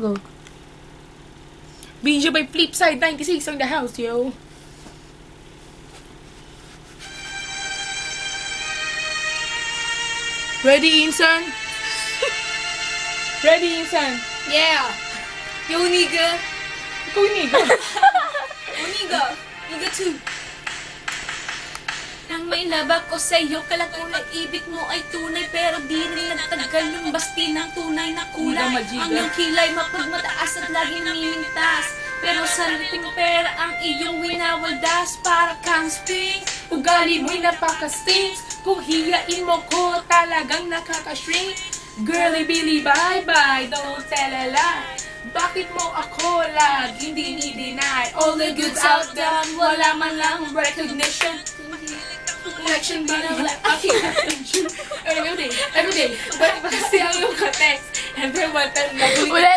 Go. Binja by Flipside 96 on the house, yo. Ready, Insan? Ready, Insan? Yeah! Yo, nigga! Ikaw, Niga. Oh, nigga! Nigga too! Nang may laba ko sa'yo, kala ko na ibig mo ay tunay, pero di rin nagtagal yung basti ng tunay na kulay. Ang iyong kilay mapagmataas at laging namimintas, pero sa liting pera ang iyong winawaldas. Para kang spring, Ugali mo'y napaka-stings. Kung hiyain mo ko, talagang nakaka-shrink. Girly Billy, bye-bye, don't tell a lie. Bakit mo ako laging dini-deny? All the goods out there, wala man lang recognition. Connection ba na wala aking attention? Every day, but kasi ang yung ka-text. Everyone tell na